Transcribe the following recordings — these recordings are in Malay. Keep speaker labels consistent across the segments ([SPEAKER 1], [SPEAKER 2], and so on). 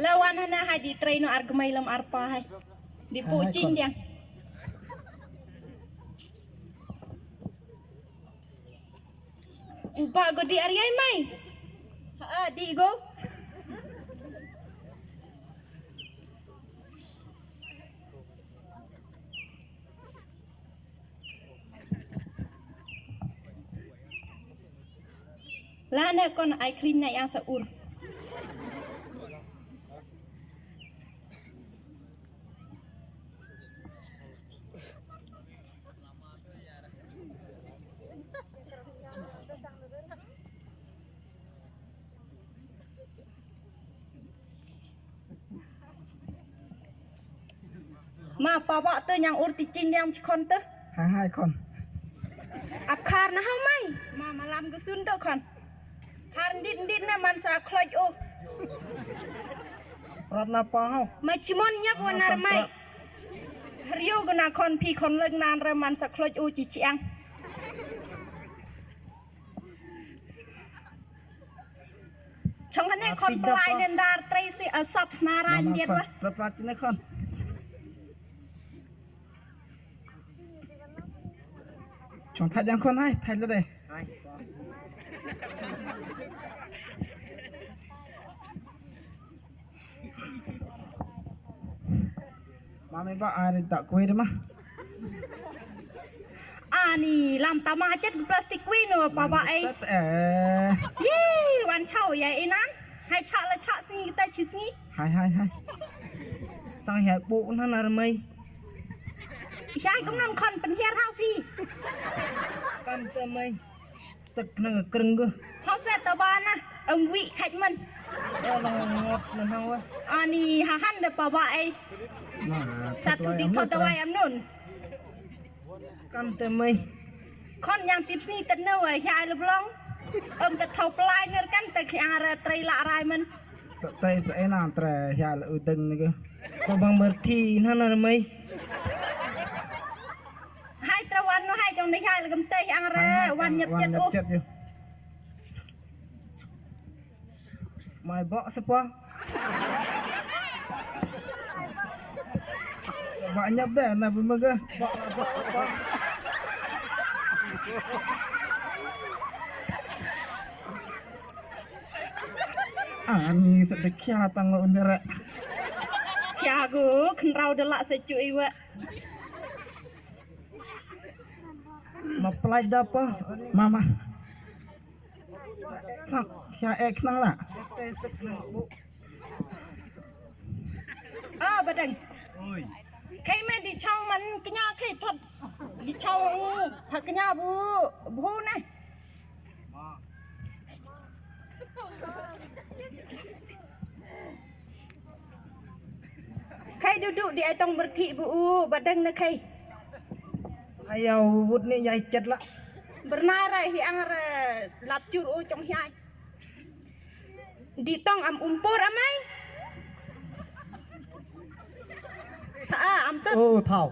[SPEAKER 1] lawan hana hai di train no argmai lam arpa hai di pucing dia ubah go di area mai di go lah ne kon ai clean nai yang saur ma bawa tu yang ur ticin yang cikon tu
[SPEAKER 2] hai con
[SPEAKER 1] akar na hau mai ma malam gusun tu kon har dit na man sa kloj o
[SPEAKER 2] rat na pa hau
[SPEAKER 1] mai cimon nya bonar mai rio guna kon pi kon leg nan re man sa kloj o ci ciang chong hane kon plai nen dar trei si sap snaran diet wa
[SPEAKER 2] prat ni con chong thay yang con hai thay lên đây mà mấy bạn ai tạo quê đấy mà
[SPEAKER 1] ni làm tama chết plastic queen rồi bà ấyวันเช่าใหญ่นั้นให้ชะละชะสิแต่ชิสิ
[SPEAKER 2] hai sang hè bộ nó là mây
[SPEAKER 1] ใช่ก็นั่งคนเป็นเฮียเท่าพี่
[SPEAKER 2] กันเตมยสึกนั่งกรึงก็
[SPEAKER 1] เขาเสร็จตะบานนะวิขัดมัน
[SPEAKER 2] ลองงดนั่นเฮาวะ
[SPEAKER 1] นี่หันเดปะว่าไอสัตว์ที่เขาตะไว้อันนู้น
[SPEAKER 2] กันเตมย
[SPEAKER 1] คนยังติดซีตันเนอร์ใหญ่ลบลงกระเทาปลายเนื้อกันแต่ขี้อาระไตรละอะไรมัน
[SPEAKER 2] สเตย์สเอนาตระยาลอุดึงนี่ก็ก็บางเมื่อที่นั่นน่ะมั้ย
[SPEAKER 1] ให้ตะวันให้จงได้ใหญ่ละกำเตยอาระวันยับเจ็ดโอ้
[SPEAKER 2] อยู่ไม่บอกสักปะบอกยับได้นะบุญมึงก็บอกนี่สุดขี้อาตังอุนเดระ
[SPEAKER 1] ขี้อากูขึ้นเราเดละเสจุยวะ
[SPEAKER 2] มาปลายดับปะมานักขี้อาเอกนั่งละ
[SPEAKER 1] บัดดังใครไม่ดิช่องมันกระยาใครทัดดิช่องผักกระยาบูนะใครดูดิไอต้องบริบูบัดดังนะใคร
[SPEAKER 2] ไอ้เอาวุฒินี่ใหญ่จัดละ
[SPEAKER 1] benar yang lap cur trong hiai di tong umpur amai am tu
[SPEAKER 2] โอ้เท่า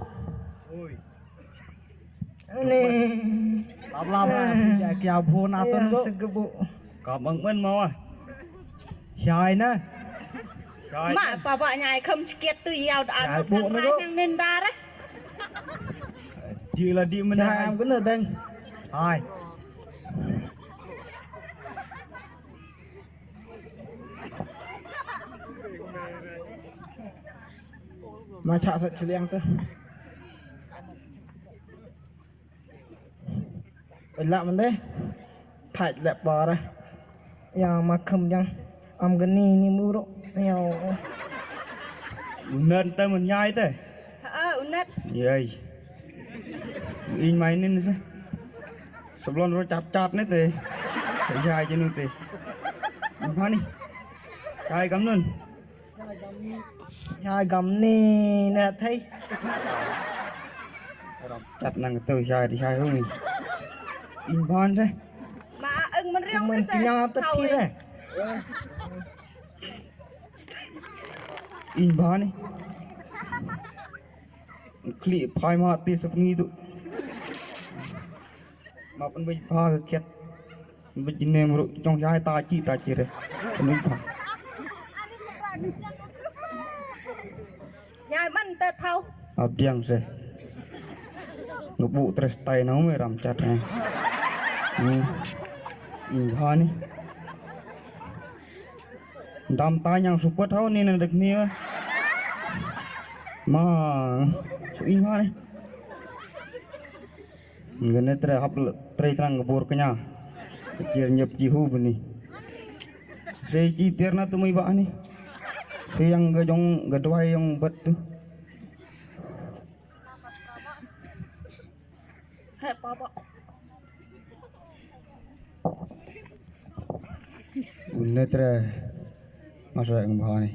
[SPEAKER 2] นี่ลาบใหญ่เกี่ยวพูนาต้นก็สกบุก็บังเอิญมาว่ะชายนะ
[SPEAKER 1] mak bapaknya không sekiat tu yau ada yang nendar
[SPEAKER 2] chỉ là đi mình làm cái nữa đây hai mà chả sợ chỉ liang thôi làm mình đấy thải lẹp bò đây yang mà cầm yang am cái ni mua đó nhau nên tay mình nhai thế
[SPEAKER 1] unet
[SPEAKER 2] vậy in mày nên sập lon rồi chạp nấy tê thấy dài cho nên tê phá đi dài cắm luôn dài cắm nè nè thấy chặt năng từ dài thì dài hơn mình in phán thế
[SPEAKER 1] mà mình riêng
[SPEAKER 2] mình chỉ nhau tất kia đấy in phán đi clip phai mà tê sập nghi tụ mà vẫn bị pha cái kiệt bị nem rồi trong trái ta chi rồi mình pha
[SPEAKER 1] nhai bắn tê thâu
[SPEAKER 2] ập điang se ngục vụ tres tay nó mới làm chặt này ha ni đam tay yang support thâu nên được nia mà in ha ni gần đây tre hấp tre trang bor kenya kira nyep jihu bini saya ji terna tu mai ba ni saya yang gajong gadwai yang bet tu
[SPEAKER 1] hẹp baba
[SPEAKER 2] Unne tre masa yang bah ni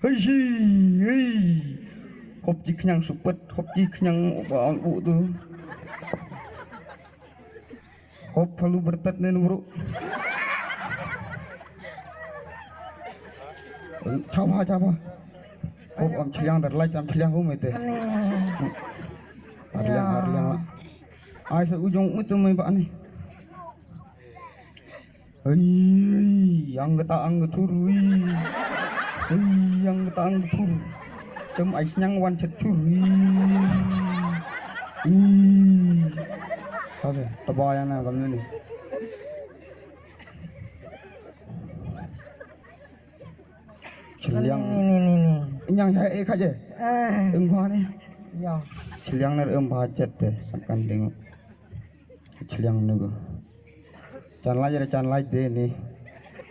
[SPEAKER 2] hei hei hop ji kenyang support hop ji kenyang bang bu tu hop perlu bertat nen bro coba hop am ciliang terlai am ciliang hum itu Arliang ai sa ujung itu mai ba ni yang getaang geturui yang getaang getur cem ais nyang wan ceturi Oke, tebayan na kami ni. Ciliang
[SPEAKER 3] ni.
[SPEAKER 2] Yang saya ek aja. Embah ni.
[SPEAKER 3] Ya.
[SPEAKER 2] Ciliang ni embah cet deh. Sampai tengok. Ciliang ni go. Can lai deh ni.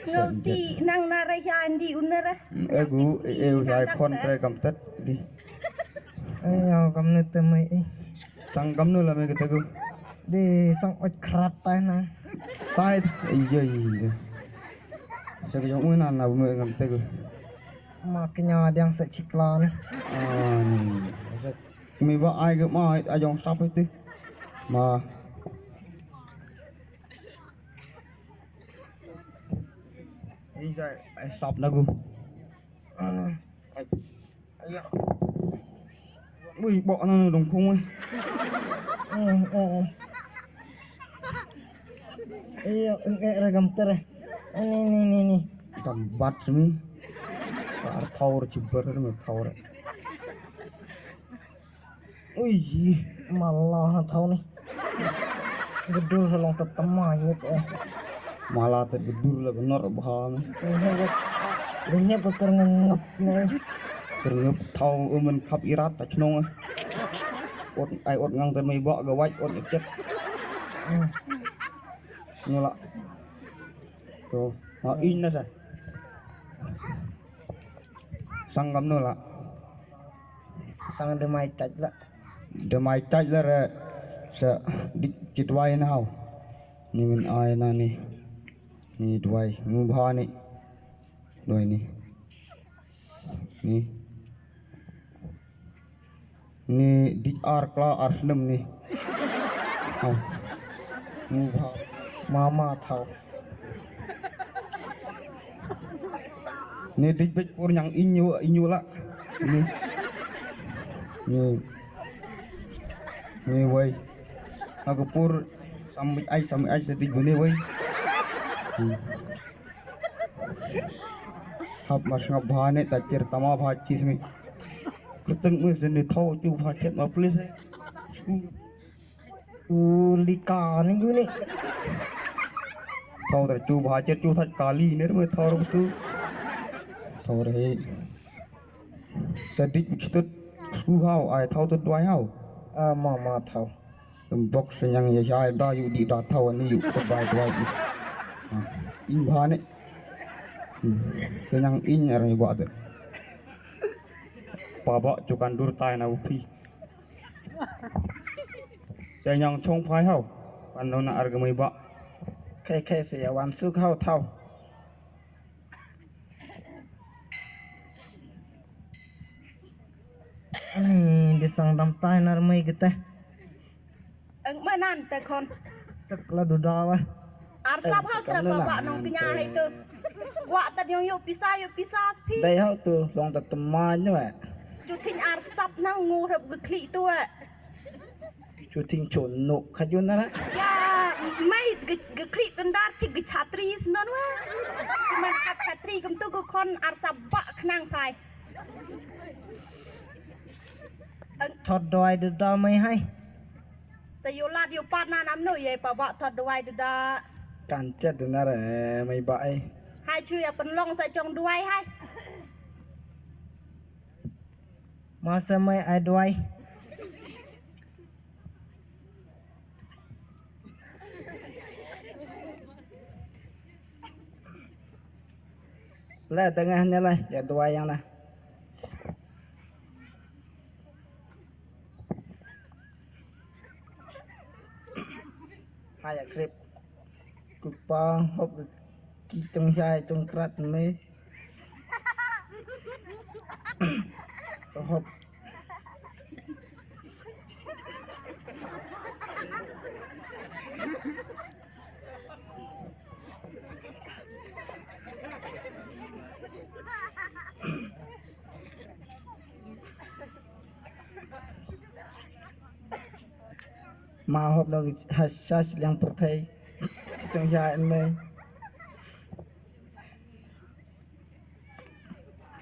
[SPEAKER 1] ngerti nang narayan di unara
[SPEAKER 2] Egu saya kontre kamtet di.
[SPEAKER 3] Ayo kamu temui.
[SPEAKER 2] Sang kamu lah mereka tu.
[SPEAKER 3] Di sang oi kerat na.
[SPEAKER 2] Tai iya. Saya yang mana nak mereka kamtet tu.
[SPEAKER 3] Makanya ada yang seciklan.
[SPEAKER 2] Mi ba ai ke mai ajong sap itu. Ma ini saya sap lagu.
[SPEAKER 3] Ayo.
[SPEAKER 2] Wih, bawa nana dong pung.
[SPEAKER 3] Ayo, regam ter. Ini.
[SPEAKER 2] Gambat semi. Tar thawr jubber me thawr.
[SPEAKER 3] Wih, malah tahu nih. Gedul selong tetemanya tuh.
[SPEAKER 2] Malah tergedur lah benar baham.
[SPEAKER 3] Ini betul ngep nih.
[SPEAKER 2] Terngep thau men khap irat ta chnong. Ot ngang ter mai ba ga waj ot chet. Nyola. Tuh, in na sa. Sanggam no la.
[SPEAKER 3] Sang demai caj lah.
[SPEAKER 2] Demai taj la re sa ditwai na haw. Ni min ai na ni. Ni dwai mu bha ni. Dwai ni. Ni di kla arslem ni. Haw. Mu bha
[SPEAKER 3] Mama tahu.
[SPEAKER 2] Ni dik bek pur yang inyu la. Ni wei. Aku pur sampai ai sedik gune wei. Hab mas ngap bhane ta cer tama bha chis mi. Keteng mu seni thau chu bha chet ma police.
[SPEAKER 3] Lika nih gue nih.
[SPEAKER 2] Thau ter chu bha chet chu thach kali ner me thau ru tu. Thau re. Sedik chitut su hau ai thau tu dwai hau.
[SPEAKER 3] Mama tahu.
[SPEAKER 2] Box yang ya jai da yu di da thau ni yu sebai dwai. In bhane. Yang in er ni buat tu. Baba cukan dur tai na upi. Saya yang chong phai hau. Pan na arga mai ba.
[SPEAKER 3] Kayak saya wan su kau tahu. Disang dam tai narmai kita.
[SPEAKER 1] menan tê con
[SPEAKER 3] Sekala dudala.
[SPEAKER 1] arsap hau ter baba nong kenya itu wa ta yong yo pisa si
[SPEAKER 3] Đây hậu tu long ta teman je.
[SPEAKER 1] chu thing arsap nang ngu rep gekli tu
[SPEAKER 3] ชูทิ้งชนหนุขยุนนั่นแหละ
[SPEAKER 1] อย่าไม่กะคลิตันดาที่กะชาตรีสนั่นวะมันกับชาตรีกับตัวก็คนอาสับบะขนังไฟ
[SPEAKER 3] ถอดดอยดูดอไม่ให้
[SPEAKER 1] สยุลาดอยู่ปาดนาน้ำหนุ่ยปะบะทอดด้วยดูดา
[SPEAKER 3] การเจ็ดนั่นแหละไม่บ่าย
[SPEAKER 1] ให้ช่วยเป็นลองใส่จงด้วยให้
[SPEAKER 3] มาสมัยไอ้ดอยแล้วแต่ไงเนี่ยเลยอย่าดอยยังนะhaiคลิปกุปองหกกี่จงชายจงกรัดไหมหกมาหกดอกฮัชชัชเลี้ยงประเทศจงชายไหม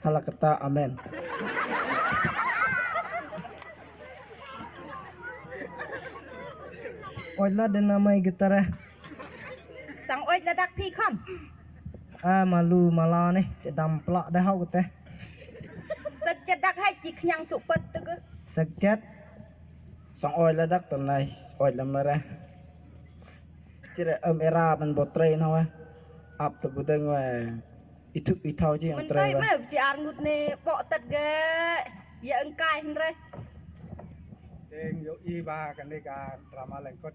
[SPEAKER 3] ฮัลโหลกตาอาเมนโอ้ยละเดินน้ำไม่กิตาร์
[SPEAKER 1] สั่งอ้อยระดักพี่คอม
[SPEAKER 3] มาลูมาลานี่จะดำปลาได้เฮากันแต่
[SPEAKER 1] สัจจะดักให้จิกยังสุกเปิดตึก
[SPEAKER 3] สักเจ็ดสองออยแล้วดักตอนไหนออยละมาระที่เอเมรามันบดเตรนเอาไว้อับตัวบุดึงไว้อีทุกอีเท่าที่ยั
[SPEAKER 1] มั
[SPEAKER 3] ง
[SPEAKER 1] น
[SPEAKER 3] เตร
[SPEAKER 1] ไป
[SPEAKER 3] ไว้
[SPEAKER 1] ไม่จีอาร์งุดเน่ปอตัดเกยอย่าอังกายเห็นไร
[SPEAKER 2] เองโยอีบากันในการรามาแหล่งกด